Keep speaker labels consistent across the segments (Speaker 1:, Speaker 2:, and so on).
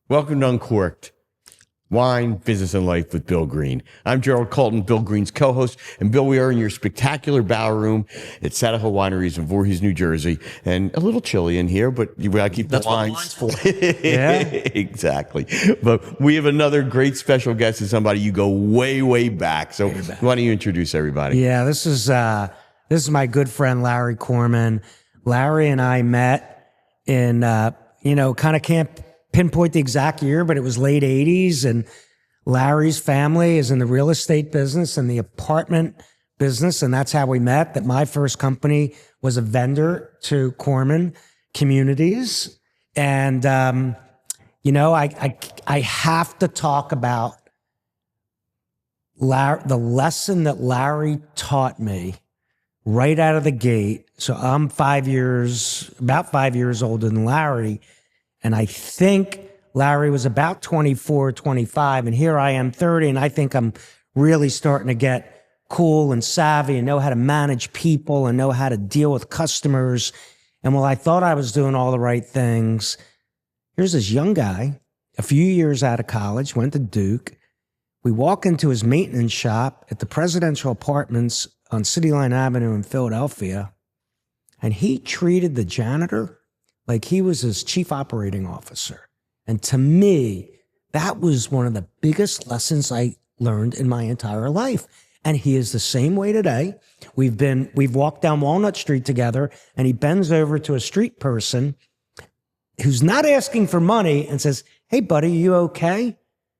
Speaker 1: Welcome to Uncorked, Wine, Business, and Life with Bill Green. I'm Jerrold Colton, Bill Green's co-host. And Bill, we are in your spectacular barrel room at Saddlehill Winery in Voorhees, New Jersey. And a little chilly in here, but you gotta keep the wines
Speaker 2: for. Yeah,
Speaker 1: exactly. But we have another great special guest and somebody you go way, way back. So why don't you introduce everybody?
Speaker 2: Yeah, this is my good friend, Larry Korman. Larry and I met in, kind of can't pinpoint the exact year, but it was late 80s. And Larry's family is in the real estate business and the apartment business. And that's how we met. That my first company was a vendor to Korman Communities. And, I have to talk about the lesson that Larry taught me right out of the gate. So I'm about 5 years older than Larry. And I think Larry was about 24, 25, and here I am 30, and I think I'm really starting to get cool and savvy and know how to manage people and know how to deal with customers. And while I thought I was doing all the right things, here's this young guy, a few years out of college, went to Duke. We walk into his maintenance shop at the Presidential Apartments on City Line Avenue in Philadelphia, and he treated the janitor like he was his chief operating officer. And to me, that was one of the biggest lessons I learned in my entire life. And he is the same way today. We've walked down Walnut Street together, and he bends over to a street person who's not asking for money and says, "Hey buddy, you okay?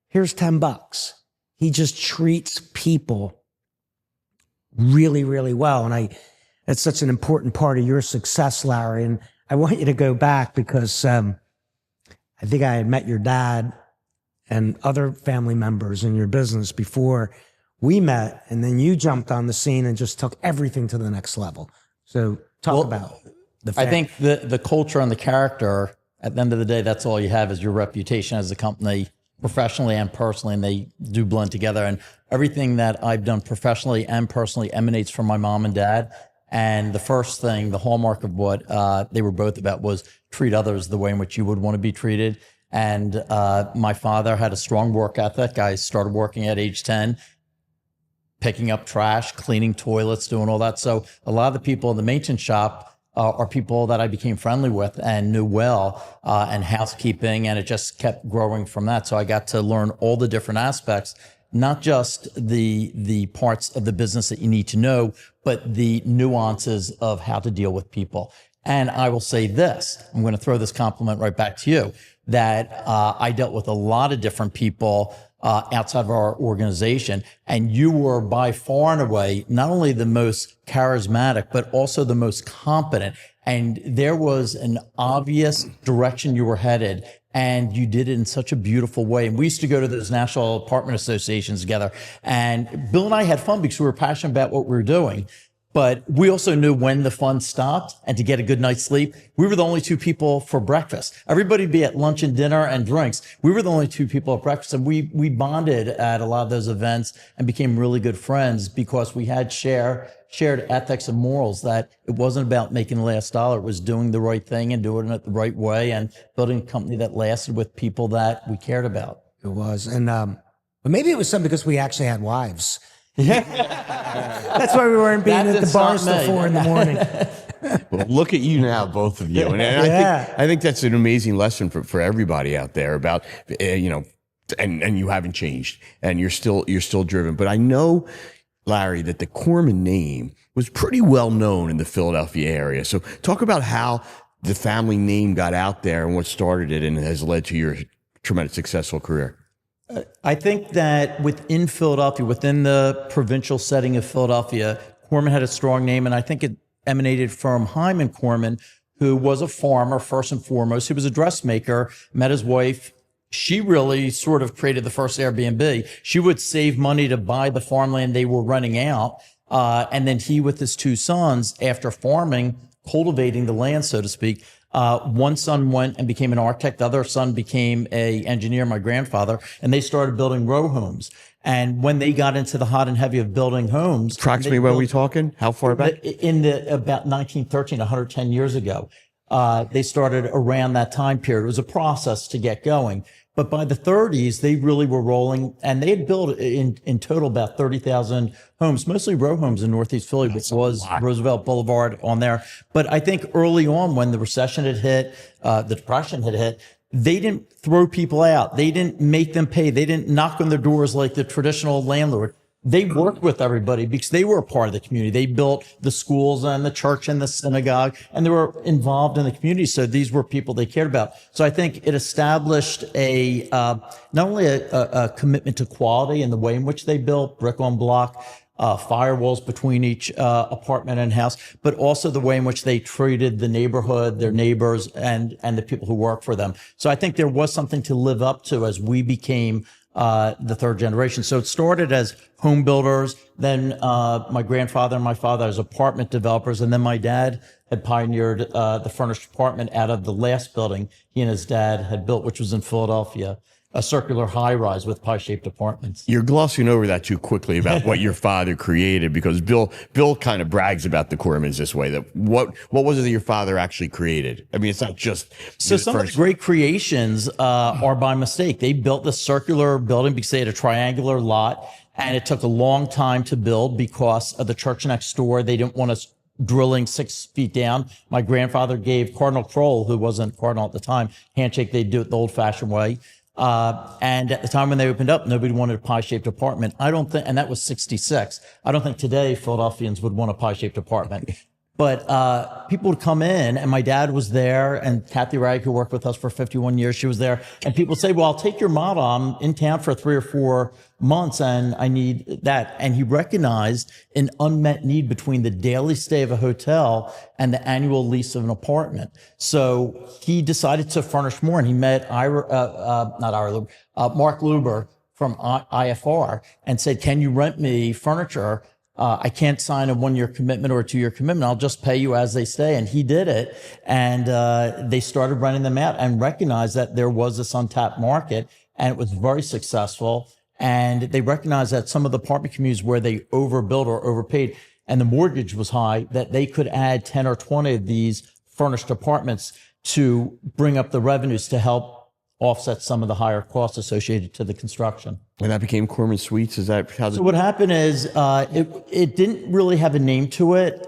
Speaker 2: Here's $10. He just treats people really, really well. And it's such an important part of your success, Larry. And I want you to go back because I think I had met your dad and other family members in your business before we met, and then you jumped on the scene and just took everything to the next level. So talk about the family.
Speaker 3: I think the culture and the character, at the end of the day, that's all you have is your reputation as a company, professionally and personally, and they do blend together. And everything that I've done professionally and personally emanates from my mom and dad. And the first thing, the hallmark of what they were both about was treat others the way in which you would want to be treated. And my father had a strong work ethic. I started working at age 10, picking up trash, cleaning toilets, doing all that. So a lot of the people in the maintenance shop are people that I became friendly with and knew well, and housekeeping, and it just kept growing from that. So I got to learn all the different aspects, not just the parts of the business that you need to know, but the nuances of how to deal with people. And I will say this, I'm going to throw this compliment right back to you, that I dealt with a lot of different people outside of our organization, and you were by far and away not only the most charismatic, but also the most competent. And there was an obvious direction you were headed, and you did it in such a beautiful way. And we used to go to those national apartment associations together, and Bill and I had fun because we were passionate about what we were doing. But we also knew when the fun stopped and to get a good night's sleep. We were the only two people for breakfast. Everybody would be at lunch and dinner and drinks. We were the only two people at breakfast. And we bonded at a lot of those events and became really good friends because we had shared ethics and morals, that it wasn't about making the last dollar. It was doing the right thing and doing it the right way and building a company that lasted with people that we cared about.
Speaker 2: It was. And but maybe it was something because we actually had wives. Yeah. That's why we weren't being at the bars till 4 a.m.
Speaker 1: Well, look at you now, both of you. And I think that's an amazing lesson for everybody out there about, and you haven't changed and you're still driven. But I know, Larry, that the Korman name was pretty well known in the Philadelphia area. So talk about how the family name got out there and what started it and has led to your tremendous successful career.
Speaker 3: I think that within Philadelphia, within the provincial setting of Philadelphia, Korman had a strong name, and I think it emanated from Hyman Korman, who was a farmer first and foremost. He was a dressmaker, met his wife. She really sort of created the first Airbnb. She would save money to buy the farmland they were renting out, and then he, with his two sons, after farming, cultivating the land, so to speak, one son went and became an architect. The other son became an engineer, my grandfather, and they started building row homes. And when they got into the hot and heavy of building homes,
Speaker 1: approximately when we talking? How far back?
Speaker 3: About 1913, 110 years ago. They started around that time period. It was a process to get going. But by the 30s, they really were rolling, and they had built in total about 30,000 homes, mostly row homes in Northeast Philly, which was Roosevelt Boulevard on there. But I think early on, when the recession had hit, the Depression had hit, they didn't throw people out. They didn't make them pay. They didn't knock on their doors like the traditional landlord. They worked with everybody because they were a part of the community. They built the schools and the church and the synagogue, and they were involved in the community. So these were people they cared about. So I think it established not only a commitment to quality in the way in which they built, brick on block, firewalls between each apartment and house, but also the way in which they treated the neighborhood, their neighbors, and the people who work for them. So I think there was something to live up to as we became the third generation. So it started as home builders, then my grandfather and my father as apartment developers, and then my dad had pioneered the furnished apartment out of the last building he and his dad had built, which was in Philadelphia, a circular high-rise with pie-shaped apartments.
Speaker 1: You're glossing over that too quickly about what your father created, because Bill kind of brags about the Kormans this way. That what was it that your father actually created? I mean, it's not just
Speaker 3: so some of the great creations are by mistake. They built this circular building because they had a triangular lot, and it took a long time to build because of the church next door. They didn't want us drilling 6 feet down. My grandfather gave Cardinal Kroll, who wasn't cardinal at the time, handshake. They'd do it the old-fashioned way. And at the time when they opened up, nobody wanted a pie-shaped apartment. I don't think, and that was 66. I don't think today Philadelphians would want a pie-shaped apartment. But people would come in, and my dad was there, and Kathy Ragg, who worked with us for 51 years, she was there. And people would say, well, I'll take your model. I'm in town for 3 or 4 months, and I need that. And he recognized an unmet need between the daily stay of a hotel and the annual lease of an apartment. So he decided to furnish more, and he met Mark Luber from IFR and said, can you rent me furniture? I can't sign a 1-year commitment or a 2-year commitment. I'll just pay you as they stay. And he did it. And they started renting them out and recognized that there was this untapped market, and it was very successful. And they recognized that some of the apartment communities where they overbuilt or overpaid and the mortgage was high, that they could add 10 or 20 of these furnished apartments to bring up the revenues to help offset some of the higher costs associated to the construction.
Speaker 1: And that became Korman Suites? Is that how?
Speaker 3: So what happened is it didn't really have a name to it.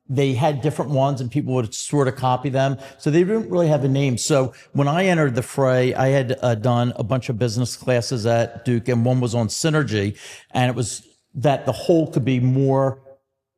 Speaker 3: They had different ones, and people would sort of copy them. So they didn't really have a name. So when I entered the fray, I had done a bunch of business classes at Duke, and one was on synergy, and it was that the whole could be more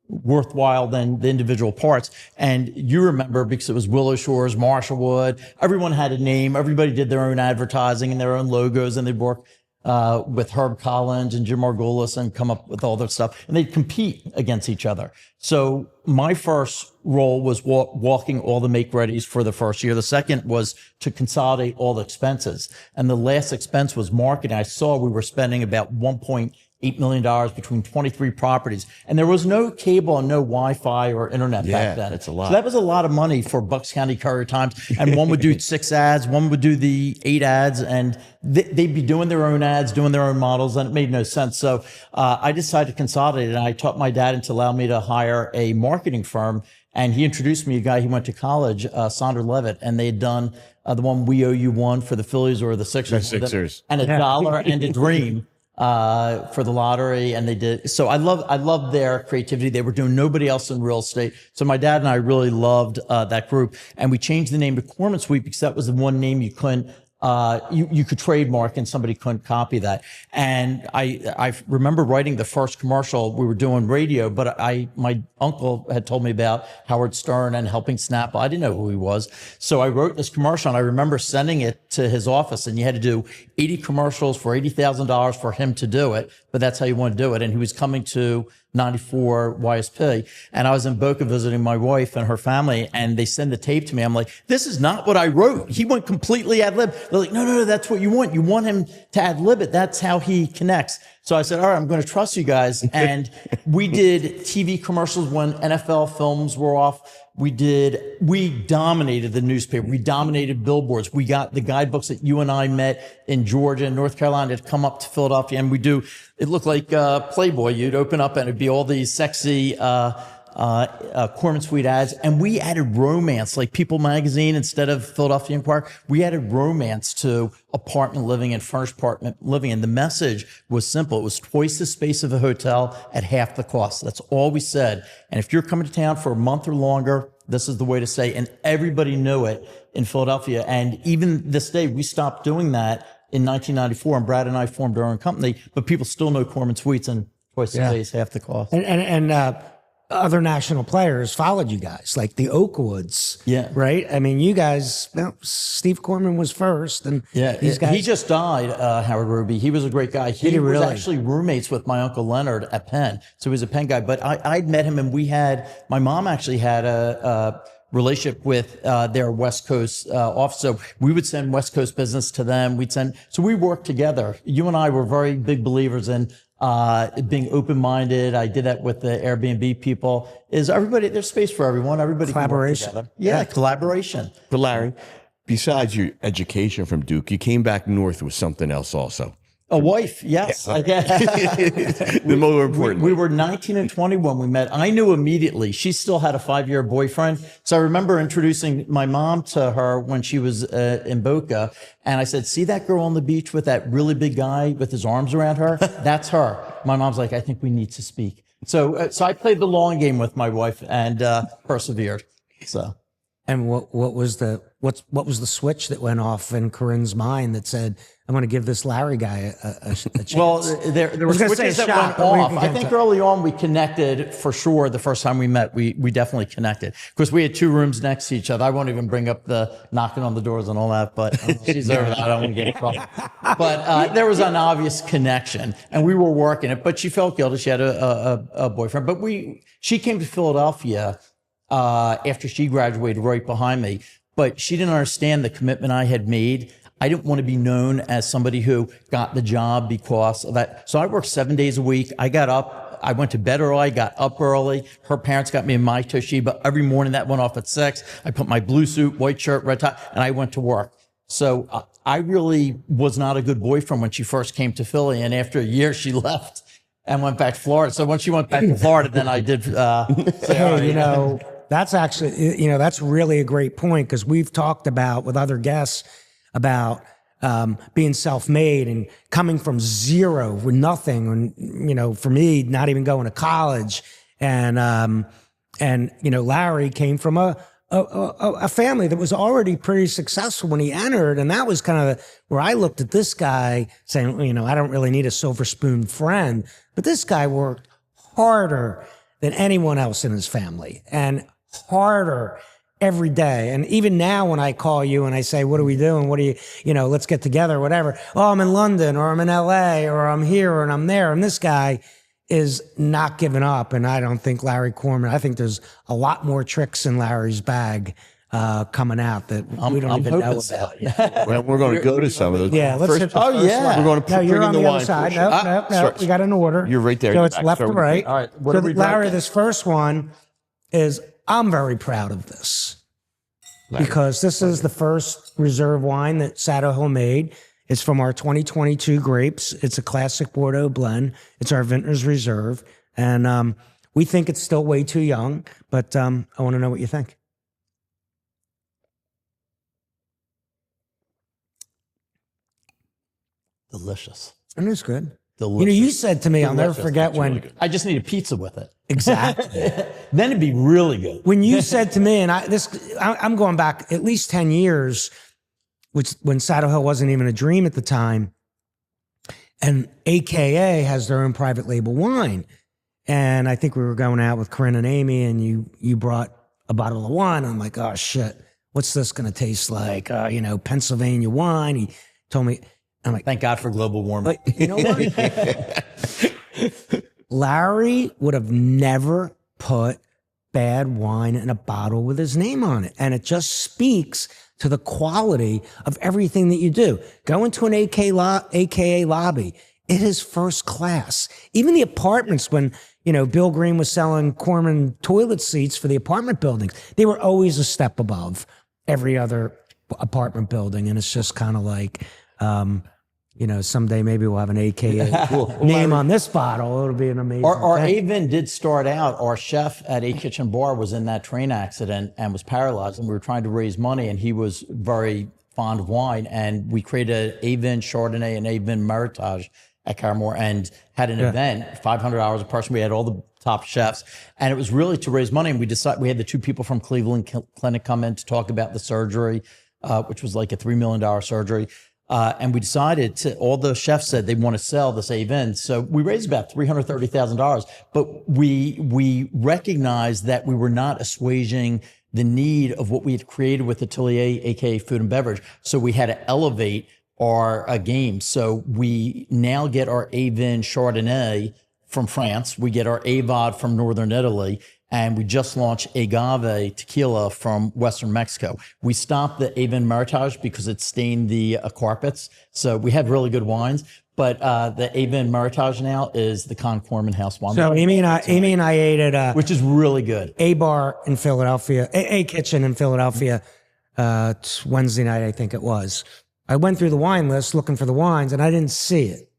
Speaker 3: worthwhile than the individual parts. And you remember, because it was Willow Shores, Marshallwood, everyone had a name. Everybody did their own advertising and their own logos, and they'd work with Herb Collins and Jim Margulis and come up with all that stuff. And they'd compete against each other. So my first role was walking all the make-readies for the first year. The second was to consolidate all the expenses. And the last expense was marketing. I saw we were spending about $1.8 million between 23 properties. And there was no cable and no Wi-Fi or internet back then.
Speaker 1: That's a lot.
Speaker 3: So that was a lot of money for Bucks County Courier Times. And one would do 6 ads, one would do the 8 ads, and they'd be doing their own ads, doing their own models, and it made no sense. So I decided to consolidate it, and I taught my dad to allow me to hire a marketing firm. And he introduced me to a guy he went to college, Sonder Levitt, and they had done the one We Owe You One for the Phillies or the Sixers.
Speaker 1: The Sixers.
Speaker 3: And $1 and a dream. For the lottery, and they did. So I love their creativity. They were doing nobody else in real estate. So my dad and I really loved that group, and we changed the name to Korman Suite because that was the one name you couldn't you could trademark and somebody couldn't copy that. And I remember writing the first commercial. We were doing radio, but my uncle had told me about Howard Stern and helping Snapple. I didn't know who he was. So I wrote this commercial, and I remember sending it to his office, and you had to do 80 commercials for $80,000 for him to do it, but that's how you want to do it. And he was coming to 94 YSP, and I was in Boca visiting my wife and her family, and they send the tape to me. I'm like, this is not what I wrote. He went completely ad lib. They're like, no, that's what you want. You want him to ad lib it. That's how he connects. So I said, all right, I'm going to trust you guys. And we did TV commercials when NFL films were off. We dominated the newspaper. We dominated billboards. We got the guidebooks that you and I met in Georgia and North Carolina to come up to Philadelphia. And it looked like Playboy. You'd open up and it'd be all these sexy Korman Suite ads, and we added romance, like People Magazine instead of Philadelphia Inquirer. We added romance to apartment living and furnished apartment living, and the message was simple. It was twice the space of a hotel at half the cost. That's all we said. And if you're coming to town for a month or longer, this is the way to say, and everybody knew it in Philadelphia. And even this day, we stopped doing that in 1994, and Brad and I formed our own company, but people still know Korman Suites and twice the space, half the cost.
Speaker 2: And other national players followed you guys, like the Oakwoods.
Speaker 3: Yeah.
Speaker 2: Right? I mean, you guys, Steve Korman was first. And these guys.
Speaker 3: He just died, Howard Ruby. He was a great guy. He was actually roommates with my Uncle Leonard at Penn. So he was a Penn guy. But I'd met him, and my mom actually had a relationship with their West Coast office. So we would send West Coast business to them. So we worked together. You and I were very big believers in being open-minded. I did that with the Airbnb people. There's space for everyone. Everybody
Speaker 2: collaboration.
Speaker 3: Can work together. Yeah, collaboration.
Speaker 1: But Larry, besides your education from Duke, you came back north with something else also.
Speaker 3: A wife, yes.
Speaker 1: The more important.
Speaker 3: We were 19 and 20 when we met. I knew immediately. She still had a 5-year boyfriend. So I remember introducing my mom to her when she was in Boca. And I said, see that girl on the beach with that really big guy with his arms around her? That's her. My mom's like, I think we need to speak. So I played the long game with my wife and persevered. So.
Speaker 2: And what was the switch that went off in Corinne's mind that said, I'm going to give this Larry guy a chance?
Speaker 3: Well, there were switches that went off. I think early on we connected for sure. The first time we met, we definitely connected. Because we had 2 rooms next to each other. I won't even bring up the knocking on the doors and all that, but she's over that. I don't want to get in trouble. But there was an obvious connection, and we were working it. But she felt guilty. She had a boyfriend. But she came to Philadelphia after she graduated right behind me, but she didn't understand the commitment I had made. I didn't want to be known as somebody who got the job because of that. So I worked 7 days a week. I went to bed early, got up early. Her parents got me in my Toshiba every morning. That went off at 6. I put my blue suit, white shirt, red tie, and I went to work. So I really was not a good boyfriend when she first came to Philly. And after a year, she left and went back to Florida. So when she went back to Florida, then I did say,
Speaker 2: hey, that's actually, that's really a great point, because we've talked about with other guests about being self-made and coming from zero with nothing. And, for me, not even going to college. And Larry came from a family that was already pretty successful when he entered. And that was kind of where I looked at this guy saying, I don't really need a silver spoon friend, but this guy worked harder than anyone else in his family, and harder every day. And even now when I call you and I say, what are we doing? What do you, let's get together, whatever. Oh, I'm in London, or I'm in LA, or I'm here, and I'm there. And this guy is not giving up. And I don't think Larry Korman, I think there's a lot more tricks in Larry's bag coming out that we don't even know about.
Speaker 1: Well, we're going to go to some of those.
Speaker 2: Yeah, let's hit the first one.
Speaker 1: We're going to
Speaker 2: you're on the other side. No, we got an order.
Speaker 1: You're right there.
Speaker 2: So it's left to right.
Speaker 3: All right.
Speaker 2: So Larry, this first one is, I'm very proud of this, because this is the first reserve wine that Saddlehill made. It's from our 2022 grapes. It's a classic Bordeaux blend. It's our Vintner's Reserve. And we think it's still way too young, but I want to know what you think.
Speaker 3: Delicious.
Speaker 2: It is good.
Speaker 3: Delicious.
Speaker 2: You said to me, I'll never forget when.
Speaker 3: Really, I just need a pizza with it.
Speaker 2: Exactly.
Speaker 3: Then it'd be really good.
Speaker 2: When you said to me, and I'm going back at least 10 years, which when Saddlehill wasn't even a dream at the time, and AKA has their own private label wine. And I think we were going out with Corinne and Amy, and you brought a bottle of wine. And I'm like, oh shit, what's this going to taste like? Pennsylvania wine. He told me, I'm like,
Speaker 3: thank God for global warming.
Speaker 2: But you know what? Larry would have never put bad wine in a bottle with his name on it. And it just speaks to the quality of everything that you do. Go into an AKA lobby. It is first class. Even the apartments, when, Bill Green was selling Korman toilet seats for the apartment buildings, they were always a step above every other apartment building. And it's just kind of like, someday maybe we'll have an AKA name on this bottle. It'll be an amazing
Speaker 3: Our
Speaker 2: thing.
Speaker 3: Avon did start out, our chef at A Kitchen Bar was in that train accident and was paralyzed, and we were trying to raise money, and he was very fond of wine, and we created an Avon Chardonnay and Avon Meritage at Carramore and had an event, $500 a person. We had all the top chefs, and it was really to raise money. And we had the two people from Cleveland Clinic come in to talk about the surgery, which was like a $3 million surgery. And we decided all the chefs said they want to sell this Avon. So we raised about $330,000, but we recognized that we were not assuaging the need of what we had created with Atelier, aka food and beverage. So we had to elevate our game. So we now get our Avon Chardonnay from France. We get our Avod from Northern Italy. And we just launched Agave tequila from Western Mexico. We stopped the Avon Meritage because it stained the carpets. So we have really good wines. But the Avon Meritage now is the Korman House wine.
Speaker 2: So Amy and I ate at
Speaker 3: which is really good.
Speaker 2: A bar in Philadelphia, a kitchen in Philadelphia, it's Wednesday night, I think it was. I went through the wine list looking for the wines, and I didn't see it.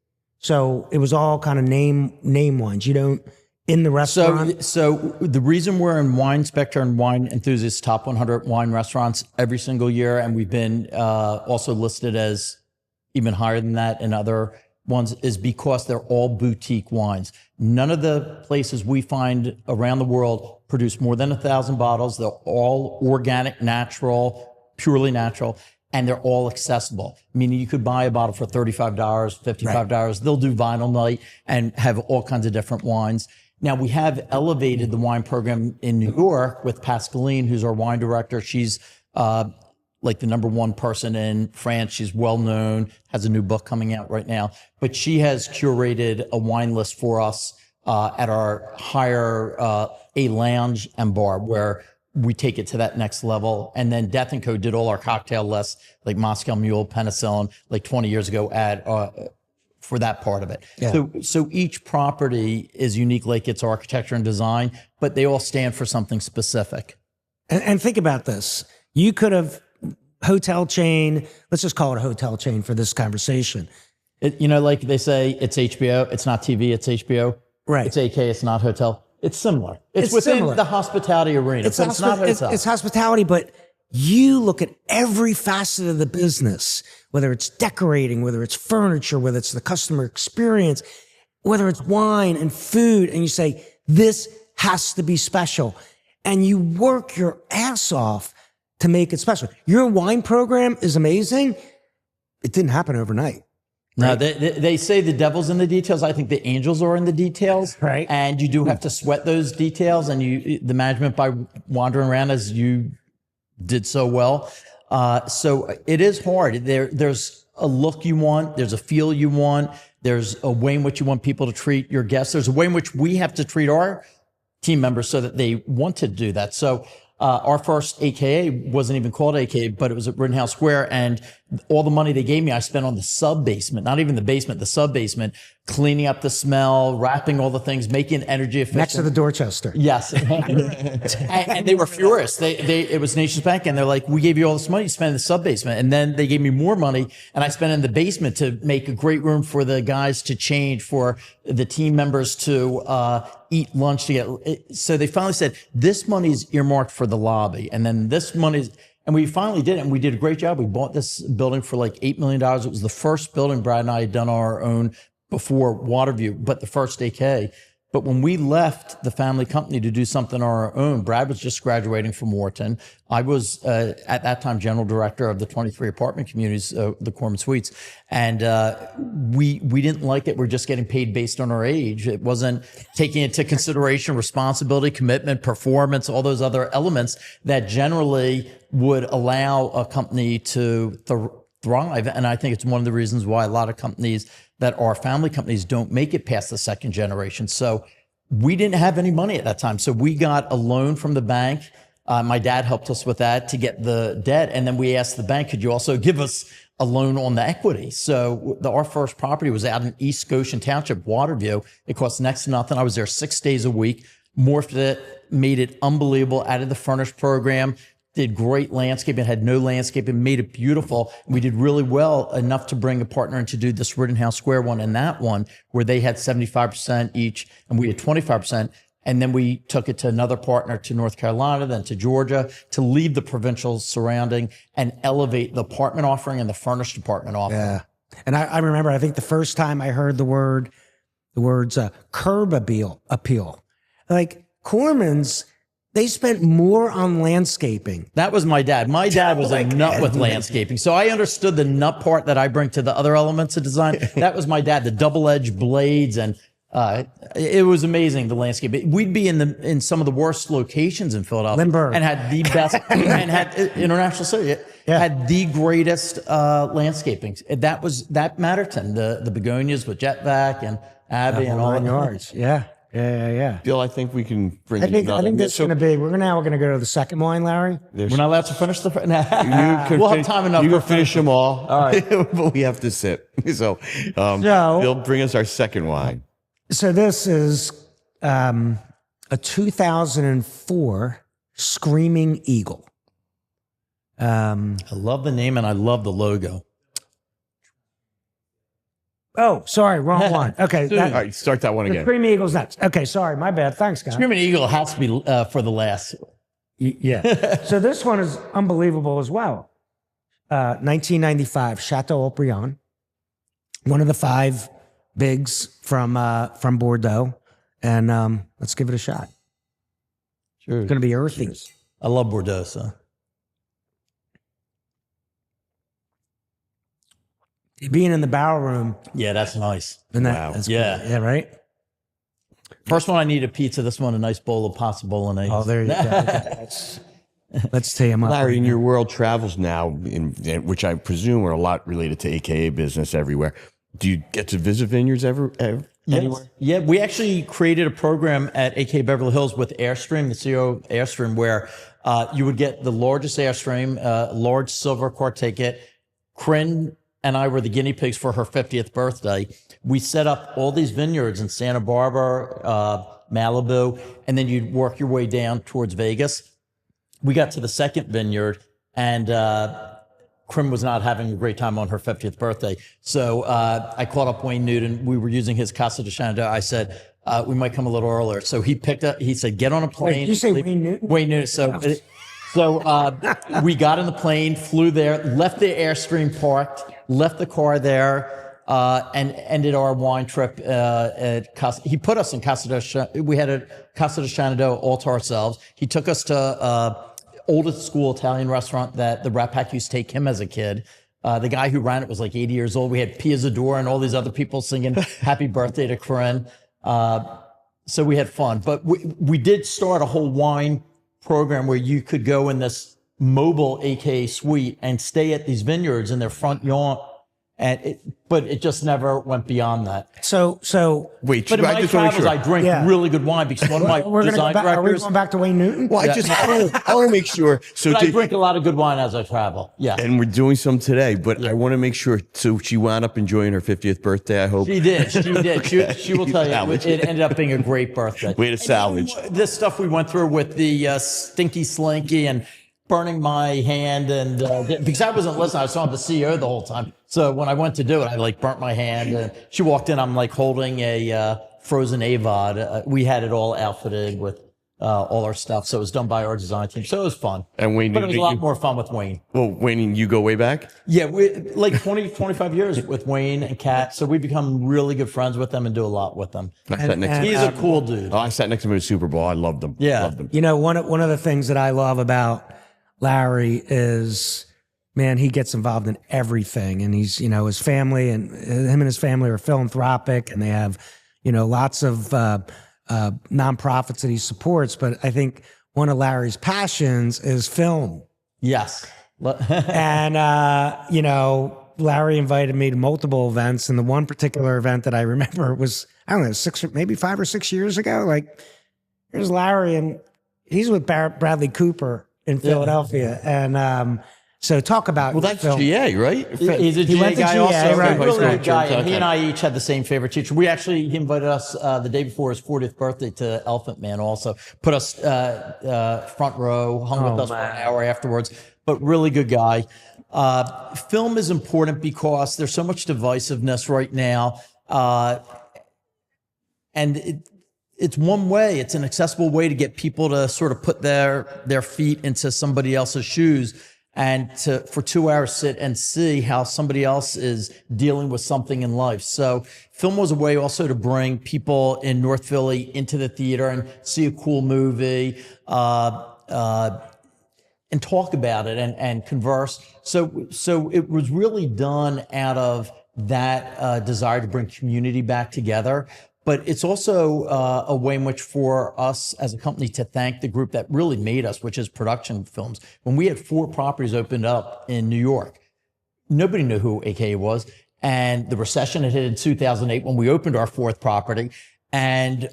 Speaker 2: So it was all kind of name wines. You don't in the restaurant.
Speaker 3: So the reason we're in Wine Spectre and Wine Enthusiast top 100 wine restaurants every single year, and we've been also listed as even higher than that in other ones, is because they're all boutique wines. None of the places we find around the world produce more than 1,000 bottles. They're all organic, natural, purely natural, and they're all accessible. Meaning you could buy a bottle for $35, $55. Right. They'll do vinyl night and have all kinds of different wines. Now, we have elevated the wine program in New York with Pascaline, who's our wine director. She's like the #1 person in France. She's well known, has a new book coming out right now. But she has curated a wine list for us at our higher A lounge and bar, where we take it to that next level. And then Death & Co. did all our cocktail lists, like Moscow Mule, Penicillin, like 20 years ago at for that part of it. Yeah. So each property is unique, like its architecture and design, but they all stand for something specific.
Speaker 2: And think about this. You could have hotel chain, let's just call it a hotel chain for this conversation.
Speaker 3: Like they say, it's HBO, it's not TV, it's HBO.
Speaker 2: Right.
Speaker 3: It's AK, it's not hotel. It's similar. It's within similar. The hospitality arena. It's not hotel.
Speaker 2: It's hospitality, but you look at every facet of the business, whether it's decorating, whether it's furniture, whether it's the customer experience, whether it's wine and food, and you say, this has to be special. And you work your ass off to make it special. Your wine program is amazing. It didn't happen overnight.
Speaker 3: No, they say the devil's in the details. I think the angels are in the details.
Speaker 2: Right.
Speaker 3: And you do have to sweat those details, and the management by wandering around as you did so well. So it is hard. There's a look you want. There's a feel you want. There's a way in which you want people to treat your guests. There's a way in which we have to treat our team members so that they want to do that. So our first AKA wasn't even called AKA, but it was at Rittenhouse Square. And all the money they gave me, I spent on the sub-basement, not even the basement, the sub-basement, cleaning up the smell, wrapping all the things, making energy efficient.
Speaker 2: Next to the Dorchester.
Speaker 3: Yes. and they were furious. It was Nations Bank, and they're like, we gave you all this money to spend in the sub-basement. And then they gave me more money, and I spent in the basement to make a great room for the guys to change, for the team members to eat lunch together. So they finally said, this money is earmarked for the lobby. And then this money is... And we finally did it, and we did a great job. We bought this building for like $8 million. It was the first building Brad and I had done on our own before Waterview, but the first AK. But when we left the family company to do something on our own, Brad was just graduating from Wharton. I was, at that time, general director of the 23 apartment communities, the Korman Suites. And we didn't like it. We're just getting paid based on our age. It wasn't taking into consideration responsibility, commitment, performance, all those other elements that generally would allow a company to thrive. And I think it's one of the reasons why a lot of companies that are family companies don't make it past the second generation. So we didn't have any money at that time. So we got a loan from the bank. My dad helped us with that to get the debt. And then we asked the bank, could you also give us a loan on the equity? So our first property was out in East Goshen Township, Waterview. It cost next to nothing. I was there 6 days a week, morphed it, made it unbelievable, added the furnished program, did great landscaping, had no landscaping, made it beautiful. We did really well, enough to bring a partner in to do this Rittenhouse Square one and that one, where they had 75% each and we had 25%. And then we took it to another partner to North Carolina, then to Georgia, to leave the provincial surrounding and elevate the apartment offering and the furnished apartment offering.
Speaker 2: Yeah. And I remember, I think the first time I heard the words curb appeal, like Korman's, they spent more on landscaping.
Speaker 3: That was my dad. My dad was a nut with landscaping. So I understood the nut part that I bring to the other elements of design. That was my dad, the double-edged blades. And it was amazing, the landscape. We'd be in some of the worst locations in Philadelphia.
Speaker 2: Lindbergh.
Speaker 3: And had the best, and had International City, had the greatest landscaping. That mattered to him. The begonias with Jetvac and Abbey and all
Speaker 2: Nine
Speaker 3: that.
Speaker 2: yards. Yeah.
Speaker 1: Bill, I think we can bring.
Speaker 2: I think this is going to be. We're now going to go to the second wine, Larry.
Speaker 3: We're not allowed to finish the. We'll have time enough.
Speaker 1: You can finish them all.
Speaker 3: All right,
Speaker 1: but we have to sip. So, Bill, bring us our second wine.
Speaker 2: So this is a 2004 Screaming Eagle.
Speaker 3: I love the name and I love the logo.
Speaker 2: Oh, sorry, wrong one. Okay,
Speaker 1: All right, start that one again.
Speaker 2: Screaming Eagle's next. Okay, sorry, my bad. Thanks, guys.
Speaker 3: Screaming Eagle has to be for the last.
Speaker 2: Yeah. So this one is unbelievable as well. 1995 Chateau Aubryon, one of the 5 bigs from Bordeaux, and let's give it a shot.
Speaker 3: Sure.
Speaker 2: It's going to be earthy.
Speaker 3: I love Bordeaux, so.
Speaker 2: Being in the barrel room.
Speaker 3: Yeah, that's nice.
Speaker 2: And
Speaker 1: Wow.
Speaker 2: that's
Speaker 3: Yeah.
Speaker 2: cool. Yeah, right?
Speaker 3: First one, I need a pizza. This one, a nice bowl of pasta bolognese.
Speaker 2: Oh, there you go. Let's tee him up.
Speaker 1: Larry, in your world travels now, which I presume are a lot related to AKA business everywhere. Do you get to visit vineyards anywhere?
Speaker 3: Yeah, we actually created a program at AK Beverly Hills with Airstream, the CEO of Airstream, where you would get the largest Airstream, large silver car ticket. Corinne and I were the guinea pigs for her 50th birthday. We set up all these vineyards in Santa Barbara, Malibu, and then you'd work your way down towards Vegas. We got to the second vineyard, and Corinne was not having a great time on her 50th birthday. So I called up Wayne Newton. We were using his Casa de Shenandoah. I said, we might come a little earlier. So he picked up, he said, get on a plane.
Speaker 2: Wait, did you say Wayne Newton?
Speaker 3: Wayne Newton. So we got in the plane, flew there, left the Airstream parked, left the car there, and ended our wine trip at Casa. He put us in Casa de Shenandoah. We had a Casa de Shenandoah all to ourselves. He took us to oldest school Italian restaurant that the Rat Pack used to take him as a kid. The guy who ran it was like 80 years old. We had Pia Zadora and all these other people singing happy birthday to Corinne. So we had fun. But we did start a whole wine program where you could go in this mobile AK suite and stay at these vineyards in their front yard. But it just never went beyond that.
Speaker 2: So
Speaker 1: Wait,
Speaker 3: But in
Speaker 1: I
Speaker 3: my
Speaker 1: just want to
Speaker 3: travels,
Speaker 1: make
Speaker 3: I
Speaker 1: sure.
Speaker 3: drink
Speaker 2: Yeah.
Speaker 3: really good wine because one of my
Speaker 2: we're gonna
Speaker 3: design
Speaker 2: go back, are we
Speaker 3: directors,
Speaker 2: going back to Wayne Newton?
Speaker 1: Well, I want to make sure. So
Speaker 3: but I drink a lot of good wine as I travel. Yeah.
Speaker 1: and we're doing some today, but I want to make sure. So she wound up enjoying her 50th birthday, I hope.
Speaker 3: She did. She did. She will tell you,
Speaker 1: Salvage.
Speaker 3: it ended up being a great birthday.
Speaker 1: Way to salvage.
Speaker 3: This stuff we went through with the stinky slinky and burning my hand, and because I wasn't listening, I was on the CEO the whole time. So when I went to do it, I like burnt my hand. And she walked in, I'm like holding a frozen AVOD. We had it all outfitted with all our stuff. So it was done by our design team. So it was fun.
Speaker 1: And Wayne,
Speaker 3: But it was a lot more fun with Wayne.
Speaker 1: Well, Wayne, you go way back.
Speaker 3: Yeah, we like 20, 25 years with Wayne and Kat. So we become really good friends with them and do a lot with them.
Speaker 1: I sat next to
Speaker 3: He's a cool dude.
Speaker 1: I sat next to him at Super Bowl. I loved them.
Speaker 3: Yeah.
Speaker 1: Loved them.
Speaker 2: You know, one of the things that I love about Larry is, man, he gets involved in everything, and he's, you know, his family and him and his family are philanthropic, and they have, you know, lots of nonprofits that he supports. But I think one of Larry's passions is film,
Speaker 3: Yes.
Speaker 2: and you know, Larry invited me to multiple events, and the one particular event that I remember was, I don't know, maybe 5 or 6 years ago. Like, here's Larry, and he's with Bradley Cooper in Philadelphia, and So talk about
Speaker 1: Well, that's
Speaker 2: film.
Speaker 1: GA, right?
Speaker 3: He's a
Speaker 2: He
Speaker 3: GA
Speaker 2: went to
Speaker 3: guy
Speaker 2: GA,
Speaker 3: also.
Speaker 2: right.
Speaker 3: A really good guy.
Speaker 1: Okay.
Speaker 3: And he and I each had the same favorite teacher. He invited us the day before his 40th birthday to Elephant Man also. Put us front row, hung with us for an hour afterwards. But really good guy. Film is important because there's so much divisiveness right now. And it's one way. It's an accessible way to get people to sort of put their feet into somebody else's shoes and to for 2 hours sit and see how somebody else is dealing with something in life. So film was a way also to bring people in North Philly into the theater and see a cool movie, and talk about it and converse. So it was really done out of that desire to bring community back together. But it's also a way in which for us as a company to thank the group that really made us, which is Production Films. When we had 4 properties opened up in New York, nobody knew who AKA was. And the recession had hit in 2008 when we opened our 4th property. And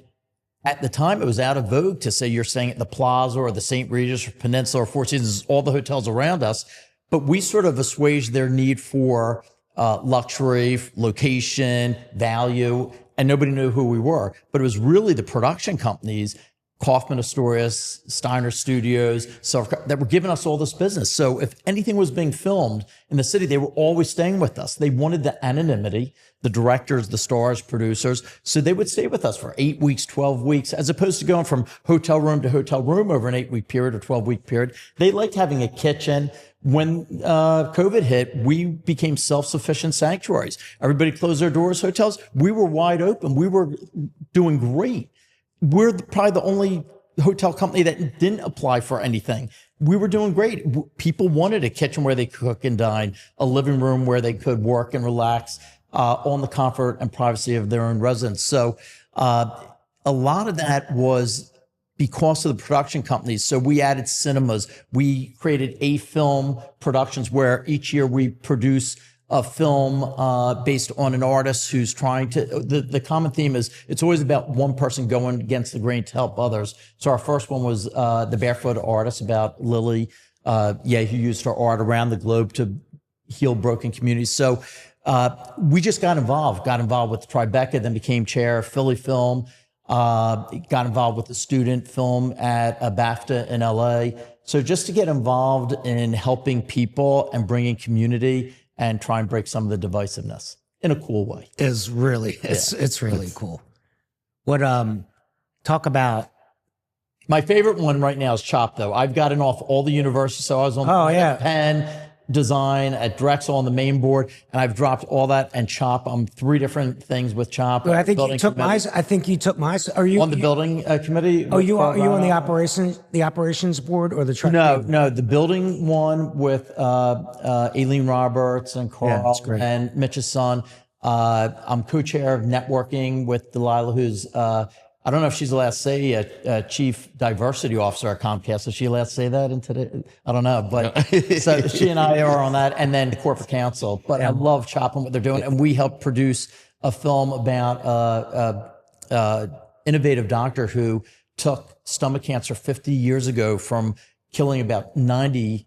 Speaker 3: at the time, it was out of vogue to say you're staying at the Plaza or the St. Regis or Peninsula or Four Seasons, all the hotels around us. But we sort of assuaged their need for luxury, location, value, and nobody knew who we were. But it was really the production companies, Kaufman Astorius, Steiner Studios, that were giving us all this business. So if anything was being filmed in the city, they were always staying with us. They wanted the anonymity, the directors, the stars, producers. So they would stay with us for 8 weeks, 12 weeks, as opposed to going from hotel room to hotel room over an 8-week period or 12-week period. They liked having a kitchen. When COVID hit, we became self-sufficient sanctuaries. Everybody closed their doors, hotels. We were wide open. We were doing great. We're probably the only hotel company that didn't apply for anything. We were doing great. People wanted a kitchen where they cook and dine, a living room where they could work and relax on the comfort and privacy of their own residence. So a lot of that was because of the production companies. So we added cinemas. We created A-Film Productions where each year we produce a film based on an artist who's trying to, the common theme is it's always about one person going against the grain to help others. So our first one was The Barefoot Artist, about Lily, who used her art around the globe to heal broken communities. So we just got involved with Tribeca, then became chair of Philly Film, got involved with the student film at BAFTA in LA. So just to get involved in helping people and bringing community and try and break some of the divisiveness in a cool way.
Speaker 2: It's really cool. What talk about
Speaker 3: my favorite one right now is CHOP though. I've gotten off all the universities. So I was on Penn design at Drexel on the main board, and I've dropped all that and CHOP. I'm 3 different things with CHOP.
Speaker 2: I think you took my. I think you took my. Are you
Speaker 3: on the building committee?
Speaker 2: Oh, are you on the operations board or the truck?
Speaker 3: No, the building one with Aileen Roberts and Carl and Mitch's son. I'm co-chair of networking with Delilah, who's I don't know if she's allowed to say a chief diversity officer at Comcast. Is she allowed to say that in today? I don't know, but so she and I are on that, and then corporate counsel. But I love CHOP and what they're doing, and we helped produce a film about innovative doctor who took stomach cancer 50 years ago from killing about 90%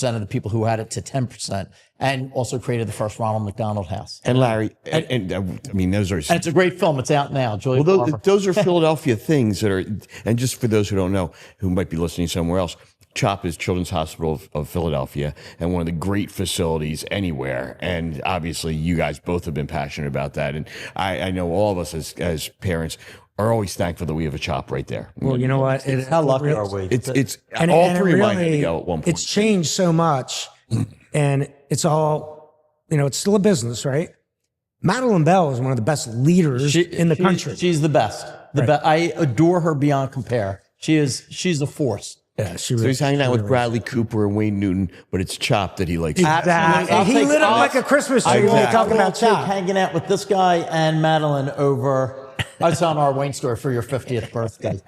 Speaker 3: of the people who had it to 10%, and also created the first Ronald McDonald House.
Speaker 1: And Larry, and I mean, those are...
Speaker 3: And it's a great film. It's out now.
Speaker 1: Those are Philadelphia things that are, and just for those who don't know, who might be listening somewhere else, CHOP is Children's Hospital of Philadelphia, and one of the great facilities anywhere. And obviously, you guys both have been passionate about that. And I know all of us as parents are always thankful that we have a CHOP right there.
Speaker 2: Well, you know what?
Speaker 3: How lucky are we?
Speaker 1: It's all 3 might have to go at one point.
Speaker 2: It's changed so much, and it's all, it's still a business, right? Madeline Bell is one of the best leaders in the country.
Speaker 3: She's the best. I adore her beyond compare. She's a force.
Speaker 2: Yeah,
Speaker 1: so he's hanging out with Bradley Cooper and Wayne Newton, but it's CHOP that he likes.
Speaker 2: Exactly. He lit up like a Christmas tree when we talk about CHOP.
Speaker 3: Hanging out with this guy and Madeline over. I was telling our Wayne story for your 50th birthday.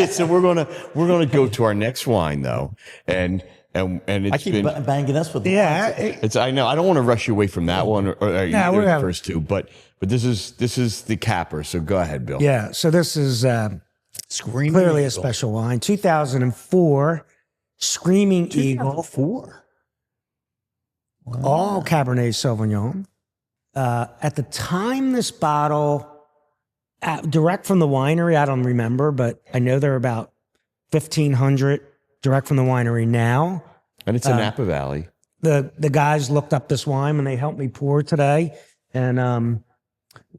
Speaker 1: So we're gonna go to our next wine though, and it's
Speaker 3: I keep banging this with
Speaker 1: I know I don't want to rush you away from that one or the first 2, but this is the capper. So go ahead, Bill.
Speaker 2: Yeah. So this is clearly a special wine. 2004 Screaming Eagle,
Speaker 3: 2004.
Speaker 2: all Cabernet Sauvignon. At the time, this bottle, direct from the winery, I don't remember, but I know they're about 1,500 direct from the winery now.
Speaker 1: And it's in Napa Valley.
Speaker 2: The guys looked up this wine when they helped me pour today, and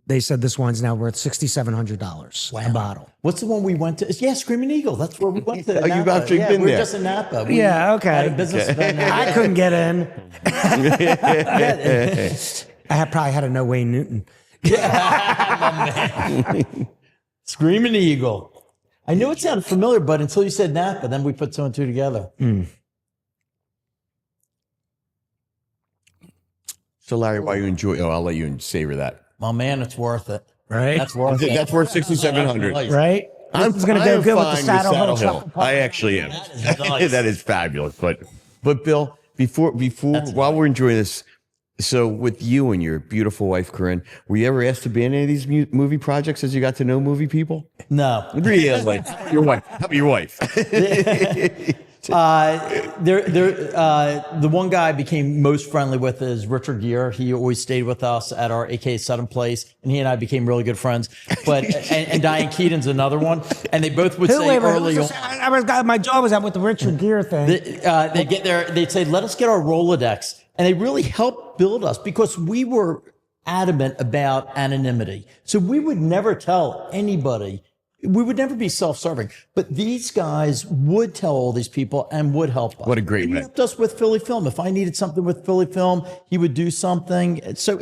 Speaker 2: they said this wine's now worth $6,700 a bottle.
Speaker 3: What's the one we went to? Yeah, Screaming Eagle. That's where we went to.
Speaker 1: Oh, you've actually been
Speaker 3: we were
Speaker 1: there.
Speaker 3: just in Napa.
Speaker 2: Yeah, okay.
Speaker 3: Had a business event there.
Speaker 2: I couldn't get in. I probably had a no Wayne Newton.
Speaker 3: Screaming Eagle. I knew it sounded familiar, but until you said Napa, then we put two and two together.
Speaker 1: So, Larry, why you enjoy? Oh, I'll let you savor that.
Speaker 3: Oh man, it's worth it.
Speaker 2: Right?
Speaker 3: That's worth it.
Speaker 1: That's worth 6,700.
Speaker 2: Right? This is going to go good with the Saddlehill chocolate pie.
Speaker 1: I actually am.
Speaker 3: That is nice.
Speaker 1: That is fabulous. But Bill, before while we're enjoying this, so with you and your beautiful wife Corinne, were you ever asked to be in any of these movie projects as you got to know movie people?
Speaker 3: No.
Speaker 1: Really? Your wife. How about your wife?
Speaker 3: The one guy I became most friendly with is Richard Gere. He always stayed with us at our AK Sutton place, and he and I became really good friends. But and Diane Keaton's another one, and they both would say early on.
Speaker 2: My jaw was out with the Richard Gere thing.
Speaker 3: They get there. They'd say, "Let us get our Rolodex," and they really helped build us because we were adamant about anonymity. So we would never tell anybody. We would never be self-serving, but these guys would tell all these people and would help us.
Speaker 1: What a great
Speaker 3: man. He
Speaker 1: man.
Speaker 3: helped us with Philly Film. If I needed something with Philly Film, he would do something. So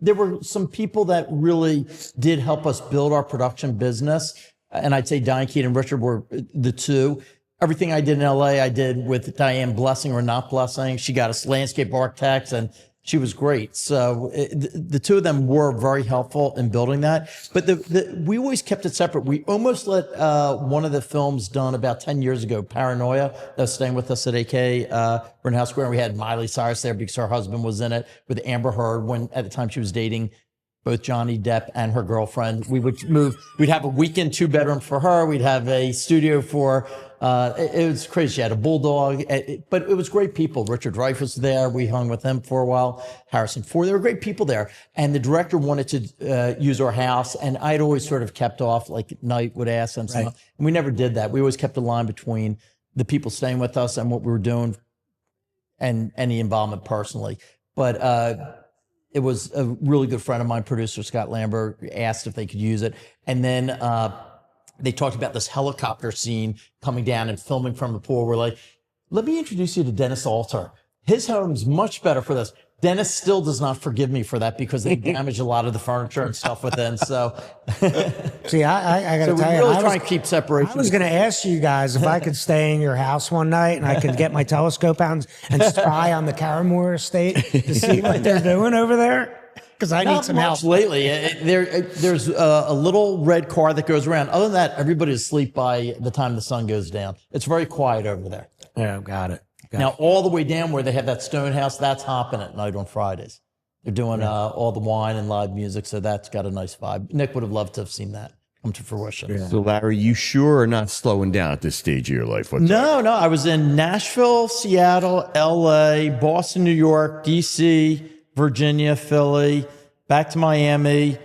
Speaker 3: there were some people that really did help us build our production business. And I'd say Diane Keaton and Richard were the two. Everything I did in LA, I did with Diane blessing or not blessing. She got us landscape architects and she was great. So the two of them were very helpful in building that. But we always kept it separate. We almost let one of the films done about 10 years ago, Paranoia, that was staying with us at AK Rittenhouse Square. And we had Miley Cyrus there because her husband was in it with Amber Heard when at the time she was dating both Johnny Depp and her girlfriend. We would move. We'd have a weekend 2-bedroom for her. We'd have a studio for it was crazy. She had a bulldog, but it was great people. Richard Reif was there. We hung with him for a while. Harrison Ford. There were great people there. And the director wanted to use our house. And I'd always sort of kept off, like at night would ask them. Right. And we never did that. We always kept a line between the people staying with us and what we were doing and any involvement personally. But it was a really good friend of mine, producer Scott Lambert, asked if they could use it. And then they talked about this helicopter scene coming down and filming from the pool. We're like, let me introduce you to Dennis Alter. His home's much better for this. Dennis still does not forgive me for that because they damaged a lot of the furniture and stuff within. So,
Speaker 2: see, I got to tell you,
Speaker 3: really try and keep separation.
Speaker 2: I was going to ask you guys if I could stay in your house one night and I could get my telescope out and spy on the Carramore estate to see what they're doing over there. Because I need some help.
Speaker 3: Lately. There's a little red car that goes around. Other than that, everybody's asleep by the time the sun goes down. It's very quiet over there.
Speaker 2: Yeah, got it.
Speaker 3: Now, all the way down where they have that stone house, that's hopping at night on Fridays. They're doing all the wine and live music, so that's got a nice vibe. Nick would have loved to have seen that come to fruition.
Speaker 1: Yeah. So, Larry, you sure are not slowing down at this stage of your life?
Speaker 3: No. I was in Nashville, Seattle, LA, Boston, New York, DC, Virginia, Philly, back to Miami.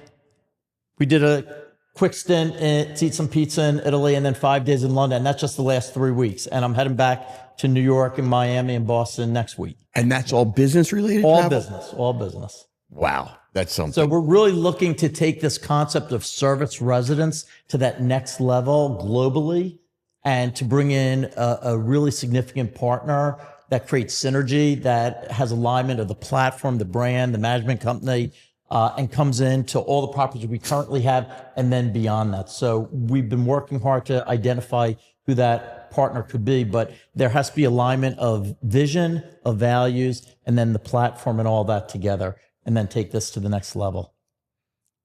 Speaker 3: We did a quick stint to eat some pizza in Italy and then 5 days in London. That's just the last 3 weeks. And I'm heading back to New York and Miami and Boston next week.
Speaker 1: And that's all business related?
Speaker 3: All business.
Speaker 1: Wow. That's something.
Speaker 3: So we're really looking to take this concept of service residence to that next level globally and to bring in a really significant partner that creates synergy, that has alignment of the platform, the brand, the management company, and comes into all the properties we currently have and then beyond that. So we've been working hard to identify who that partner could be, but there has to be alignment of vision, of values, and then the platform and all that together, and then take this to the next level.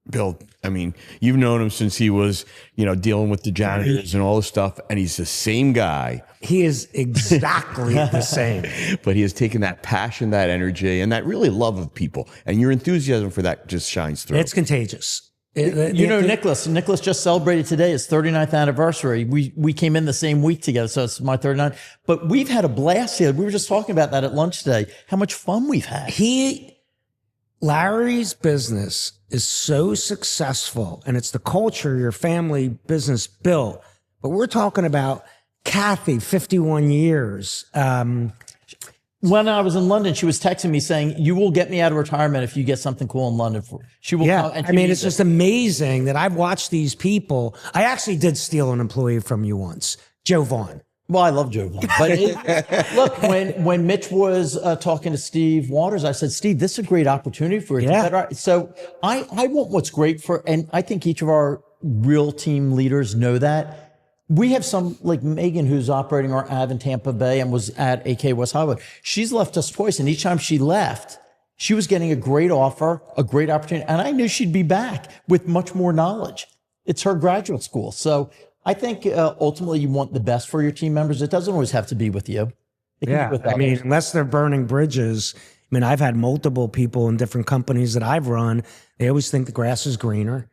Speaker 1: Bill, I mean, you've known him since he was, dealing with the janitors and all this stuff, and he's the same guy.
Speaker 2: He is exactly the same.
Speaker 1: But he has taken that passion, that energy, and that really love of people, and your enthusiasm for that just shines through.
Speaker 2: It's contagious.
Speaker 3: Nicholas just celebrated today his 39th anniversary. We came in the same week together, so it's my 39th. But we've had a blast here. We were just talking about that at lunch today, how much fun we've had.
Speaker 2: Larry's business is so successful, and it's the culture your family business built. But we're talking about Kathy, 51 years.
Speaker 3: When I was in London, she was texting me saying, "You will get me out of retirement if you get something cool in London." She will.
Speaker 2: Yeah, I mean, it's just amazing that I've watched these people. I actually did steal an employee from you once, Joe Vaughn.
Speaker 3: Well, I love Joe Vaughn. But look, when Mitch was talking to Steve Waters, I said, "Steve, this is a great opportunity for you." Yeah. So I want what's great for, and I think each of our real team leaders know that. We have some, like Megan, who's operating our Av in Tampa Bay and was at AK West Hollywood. She's left us twice, and each time she left, she was getting a great offer, a great opportunity, and I knew she'd be back with much more knowledge. It's her graduate school. So I think ultimately you want the best for your team members. It doesn't always have to be with you. It can be with others.
Speaker 2: I mean, unless they're burning bridges. I mean, I've had multiple people in different companies that I've run. They always think the grass is greener.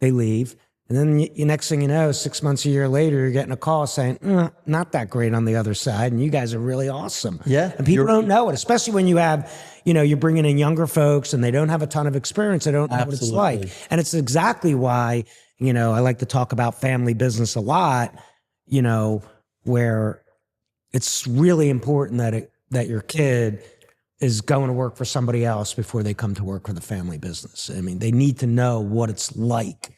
Speaker 2: They leave. And then you next thing you know, 6 months, a year later, you're getting a call saying, not that great on the other side. And you guys are really awesome.
Speaker 3: Yeah.
Speaker 2: And people don't know it, especially when you have, you're bringing in younger folks and they don't have a ton of experience. They don't know what it's like. And it's exactly why, I like to talk about family business a lot, where it's really important that your kid is going to work for somebody else before they come to work for the family business. I mean, they need to know what it's like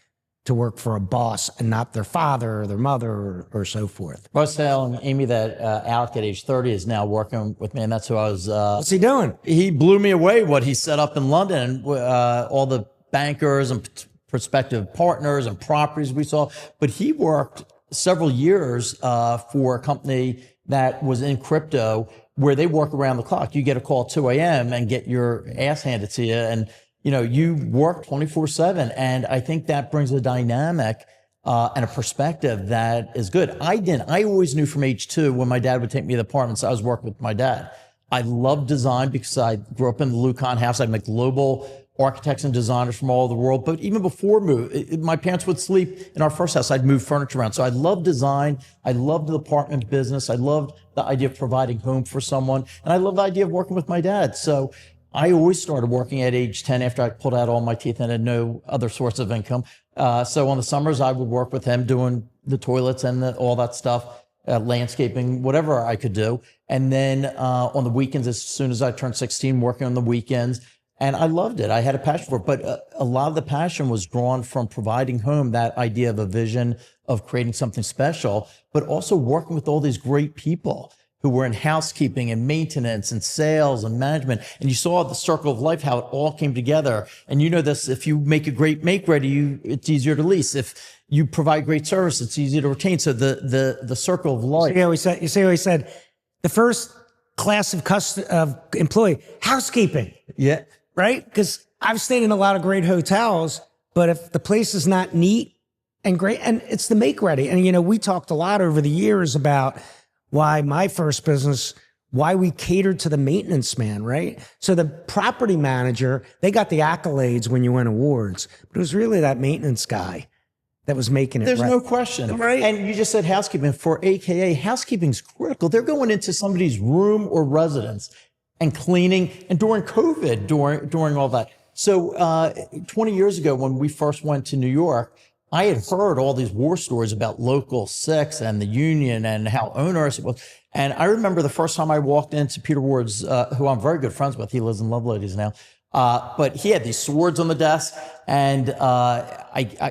Speaker 2: to work for a boss and not their father or their mother or so forth.
Speaker 3: I was telling Amy that Alec at age 30 is now working with me, and that's who I was.
Speaker 2: What's he doing?
Speaker 3: He blew me away what he set up in London, all the bankers and prospective partners and properties we saw. But he worked several years for a company that was in crypto where they work around the clock. You get a call at 2 a.m. and get your ass handed to you, and you work 24/7, and I think that brings a dynamic and a perspective that is good. I always knew from age 2 when my dad would take me to the apartments, I was working with my dad. I love design because I grew up in the Lucan house. I met global architects and designers from all over the world. But even before my parents would sleep in our first house. I'd move furniture around. So I love design. I loved the apartment business. I loved the idea of providing home for someone. And I love the idea of working with my dad. So I always started working at age 10 after I pulled out all my teeth and had no other source of income. So on the summers, I would work with him doing the toilets and all that stuff, landscaping, whatever I could do. And then on the weekends, as soon as I turned 16, working on the weekends. And I loved it. I had a passion for it. But a lot of the passion was drawn from providing home, that idea of a vision of creating something special, but also working with all these great people who were in housekeeping and maintenance and sales and management. And you saw the circle of life, how it all came together. And you know this, if you make a great make-ready, it's easier to lease. If you provide great service, it's easier to retain. So the circle of life.
Speaker 2: You see how he said, the first class of employee, housekeeping.
Speaker 3: Yeah.
Speaker 2: Right? Because I've stayed in a lot of great hotels, but if the place is not neat and great, and it's the make-ready. And, we talked a lot over the years about why my first business, why we catered to the maintenance man, right? So the property manager, they got the accolades when you win awards, but it was really that maintenance guy that was making it.
Speaker 3: There's
Speaker 2: right.
Speaker 3: No question.
Speaker 2: Right.
Speaker 3: And you just said housekeeping. For AKA, housekeeping's critical. They're going into somebody's room or residence and cleaning, and during COVID, during all that. So 20 years ago, when we first went to New York, I had heard all these war stories about Local 6 and the union and how onerous it was. And I remember the first time I walked into Peter Ward's, who I'm very good friends with. He lives in Loveladies now. But he had these swords on the desk, and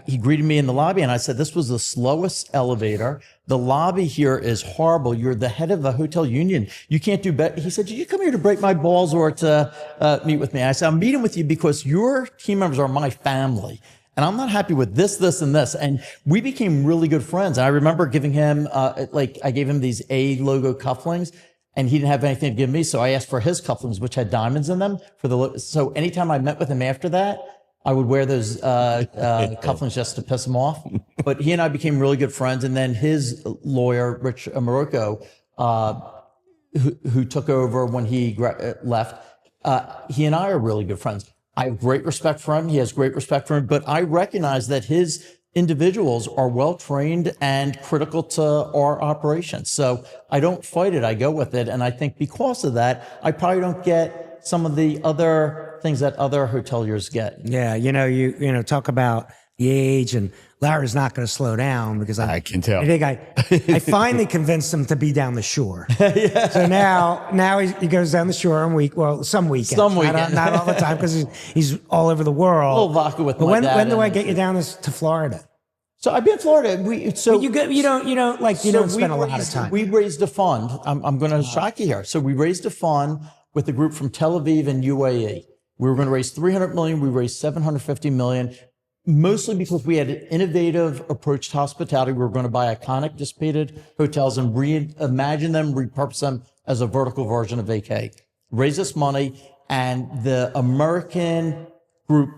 Speaker 3: he greeted me in the lobby, and I said, this was the slowest elevator. The lobby here is horrible. You're the head of the hotel union. You can't do better. He said, did you come here to break my balls or to meet with me? I said, I'm meeting with you because your team members are my family. And I'm not happy with this, this, and this. And we became really good friends. And I remember giving him, I gave him these A logo cufflinks, and he didn't have anything to give me. So I asked for his cufflinks, which had diamonds in them. So anytime I met with him after that, I would wear those cufflinks just to piss him off. But he and I became really good friends. And then his lawyer, Rich Morocco, who took over when he left, he and I are really good friends. I have great respect for him. He has great respect for him, but I recognize that his individuals are well trained and critical to our operations. So I don't fight it. I go with it. And I think because of that, I probably don't get some of the other things that other hoteliers get.
Speaker 2: Yeah, you talk about the age, and Larry's not going to slow down because
Speaker 1: I can tell.
Speaker 2: I think I finally convinced him to be down the shore. Yeah. So now he goes down the shore on some weekends. Not all the time because he's all over the world.
Speaker 3: A little vodka with
Speaker 2: but
Speaker 3: my dad.
Speaker 2: When do I get you down to Florida?
Speaker 3: So I've been in Florida.
Speaker 2: But you don't spend a lot of time.
Speaker 3: We raised a fund. I'm going to shock you here. So we raised a fund with a group from Tel Aviv and UAE. We were going to raise 300 million. We raised 750 million, mostly because we had an innovative approach to hospitality. We were going to buy iconic dissipated hotels and reimagine them, repurpose them as a vertical version of vacay. Raise this money, and the American group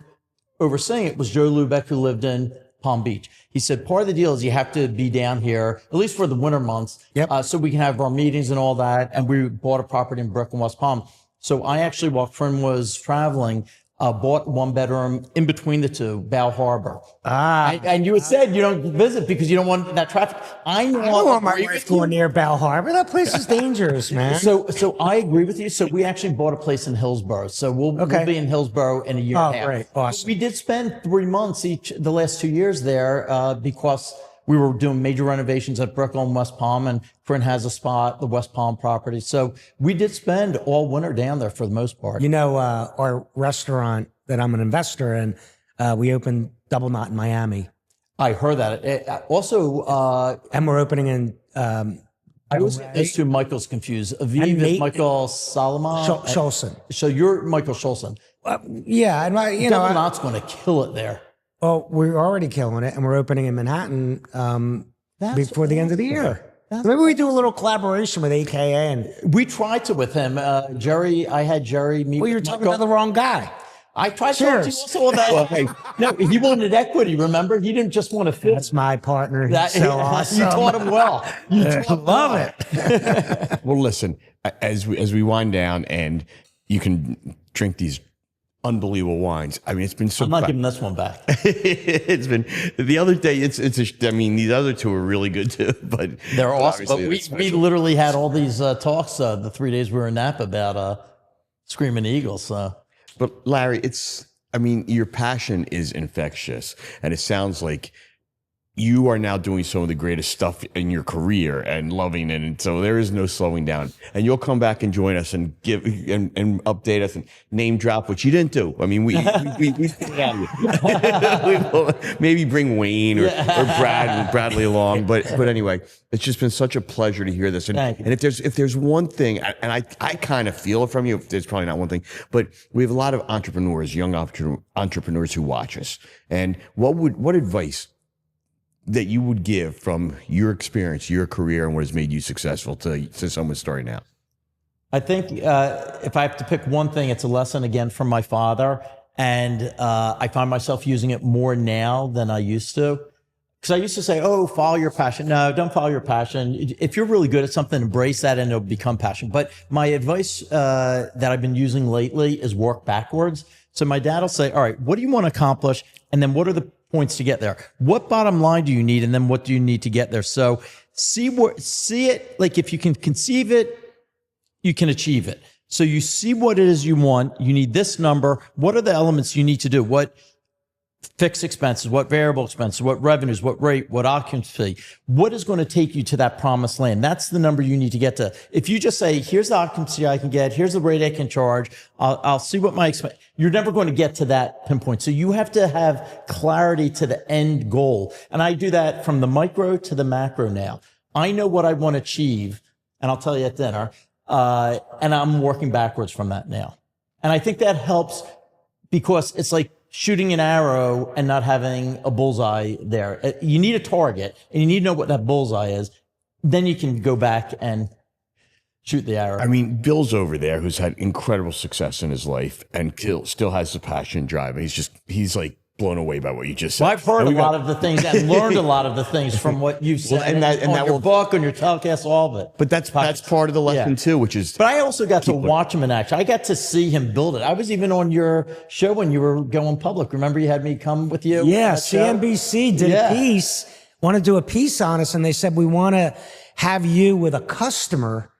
Speaker 3: overseeing it was Joe Lubeck, who lived in Palm Beach. He said, part of the deal is you have to be down here, at least for the winter months, so we can have our meetings and all that. And we bought a property in Brooklyn, West Palm. So I actually, while friend was traveling, bought one bedroom in between the two, Bow Harbor. And you had said you don't visit because you don't want that traffic. I don't
Speaker 2: want my wife going near Bow Harbor. That place is dangerous, man.
Speaker 3: So I agree with you. So we actually bought a place in Hillsborough. So we'll be in Hillsborough in a year and a half.
Speaker 2: Great. Awesome.
Speaker 3: We did spend 3 months the last 2 years there because we were doing major renovations at Brooklyn and West Palm, and Corinne has a spot, the West Palm property. So we did spend all winter down there for the most part.
Speaker 2: Our restaurant that I'm an investor in, we opened Double Knot in Miami.
Speaker 3: I heard that.
Speaker 2: And we're opening in...
Speaker 3: I always get those two Michaels confused. Aviv is Michael Solomon.
Speaker 2: Scholson.
Speaker 3: So you're Michael Scholson.
Speaker 2: Yeah. And
Speaker 3: Double Knot's going to kill it there.
Speaker 2: Well, we're already killing it, and we're opening in Manhattan before the end of the year. Maybe we do a little collaboration with AKA. And
Speaker 3: we tried to with him. Jerry, I had Jerry meet.
Speaker 2: Well, you're talking about the wrong guy.
Speaker 3: I tried to talk to you also about No, he wanted equity, remember? He didn't just want to fit.
Speaker 2: That's my partner. He's so awesome.
Speaker 3: You taught him well.
Speaker 2: Love it.
Speaker 1: Well, listen, as we wind down and you can drink these unbelievable wines. I mean, it's been so.
Speaker 3: I'm not giving this one back.
Speaker 1: It's been the other day. I mean, these other two are really good too, but
Speaker 3: they're awesome. But we literally had all these talks the 3 days we were in Napa about Screaming Eagles. So.
Speaker 1: But Larry, your passion is infectious, and it sounds like you are now doing some of the greatest stuff in your career and loving it. And so there is no slowing down, and you'll come back and join us and give and update us and name drop, which you didn't do. I mean, we maybe bring Wayne or Bradley along. But anyway, it's just been such a pleasure to hear this. And if there's one thing, and I kind of feel it from you, there's probably not one thing, but we have a lot of entrepreneurs, young entrepreneurs who watch us. And what advice that you would give from your experience, your career, and what has made you successful to someone starting out?
Speaker 3: I think if I have to pick one thing, it's a lesson again from my father. And I find myself using it more now than I used to. Because I used to say, follow your passion. No, don't follow your passion. If you're really good at something, embrace that and it'll become passion. But my advice that I've been using lately is work backwards. So my dad will say, all right, what do you want to accomplish? And then what are the points to get there? What bottom line do you need? And then what do you need to get there? So see it, like if you can conceive it, you can achieve it. So you see what it is you want. You need this number. What are the elements you need to do? What fixed expenses, what variable expenses, what revenues, what rate, what occupancy, what is going to take you to that promised land? That's the number you need to get to. If you just say, here's the occupancy I can get, here's the rate I can charge, I'll see what my expense, you're never going to get to that pinpoint. So you have to have clarity to the end goal. And I do that from the micro to the macro now. I know what I want to achieve, and I'll tell you at dinner, and I'm working backwards from that now. And I think that helps because it's like shooting an arrow and not having a bullseye there. You need a target and you need to know what that bullseye is. Then you can go back and shoot the arrow.
Speaker 1: I mean, Bill's over there who's had incredible success in his life and still has the passion and drive. He's like blown away by what you just said.
Speaker 3: Well, I've heard a lot of the things and learned a lot of the things from what you've said
Speaker 1: and that
Speaker 3: your
Speaker 1: will,
Speaker 3: book, on your telecast, all of it.
Speaker 1: But that's part of the lesson too, which is.
Speaker 3: But I also got to watch him in action. I got to see him build it. I was even on your show when you were going public. Remember, you had me come with you?
Speaker 2: Yeah, CNBC did a piece, want to do a piece on us, and they said, we want to have you with a customer.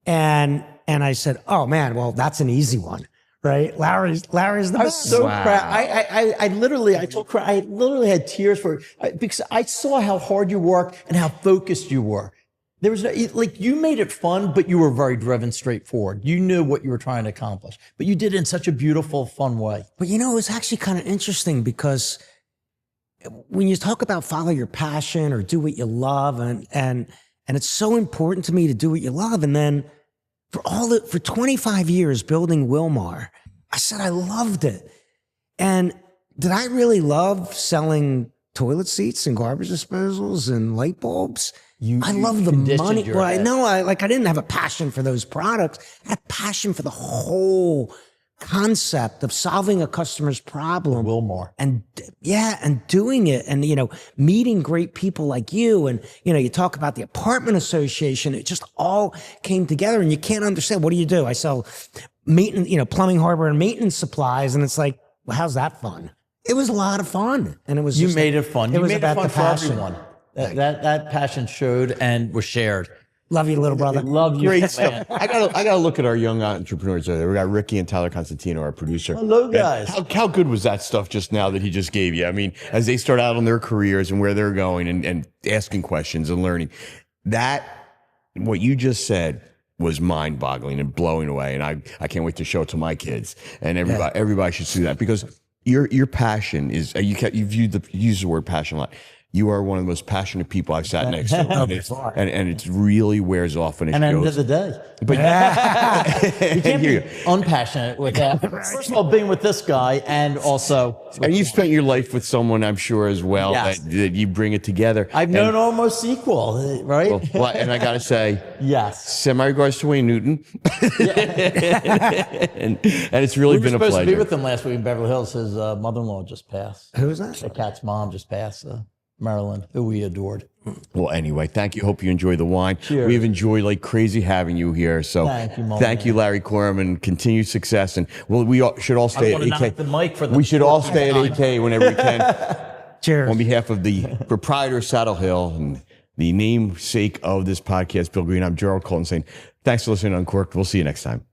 Speaker 2: And I said, oh man, well, that's an easy one. Right, Larry's the best.
Speaker 3: I was so proud. I literally had tears because I saw how hard you worked and how focused you were. There was you made it fun, but you were very driven, straightforward. You knew what you were trying to accomplish, but you did it in such a beautiful, fun way.
Speaker 2: But it was actually kind of interesting because when you talk about follow your passion or do what you love, and it's so important to me to do what you love, and then. For 25 years building Wilmar, I said I loved it. And did I really love selling toilet seats and garbage disposals and light bulbs? I love the money. Well, I know I didn't have a passion for those products. I had a passion for the whole concept of solving a customer's problem.
Speaker 3: Wilmar.
Speaker 2: And doing it and, meeting great people like you. And, you talk about the apartment association. It just all came together and you can't understand. What do? I sell maintenance, plumbing, hardware and maintenance supplies. And it's like, well, how's that fun? It was a lot of fun. And it was,
Speaker 3: you made it fun. You made it fun for everyone. That passion showed and was shared.
Speaker 2: Love you, little brother.
Speaker 3: Love you.
Speaker 1: Great stuff. I gotta look at our young entrepreneurs over there. We got Ricky and Tyler Constantino, our producer.
Speaker 3: Hello, guys.
Speaker 1: How good was that stuff just now that he just gave you? I mean, as they start out on their careers and where they're going and asking questions and learning, what you just said was mind-boggling and blowing away. And I can't wait to show it to my kids. And everybody should see that because your passion is you've used the word passion a lot. You are one of the most passionate people I've sat next to, and it really wears off. And
Speaker 3: end of the day,
Speaker 1: but
Speaker 3: you can't be unpassionate with that. First of all, being with this guy, and also,
Speaker 1: and you've spent your life with someone, I'm sure, as well, that you bring it together.
Speaker 3: I've known almost equal, right?
Speaker 1: Well, and I got to say,
Speaker 3: yes,
Speaker 1: semi regards to Wayne Newton, and it's really been a pleasure. We were supposed to be
Speaker 3: with him last week in Beverly Hills. His mother-in-law just passed.
Speaker 2: Who was that?
Speaker 3: The cat's mom just passed. Marilyn, who we adored.
Speaker 1: Well, anyway, thank you. Hope you enjoy the wine.
Speaker 3: Cheers.
Speaker 1: We've enjoyed like crazy having you here. So
Speaker 3: thank
Speaker 1: you, Larry Korman. Continued success, and should all stay at AK.
Speaker 3: The mic for the
Speaker 1: we should all stay at AK whenever we can.
Speaker 2: Cheers.
Speaker 1: On behalf of the proprietor of Saddlehill and the namesake of this podcast, Bill Green, I'm Jerrold Colton saying thanks for listening to Uncorked. We'll see you next time.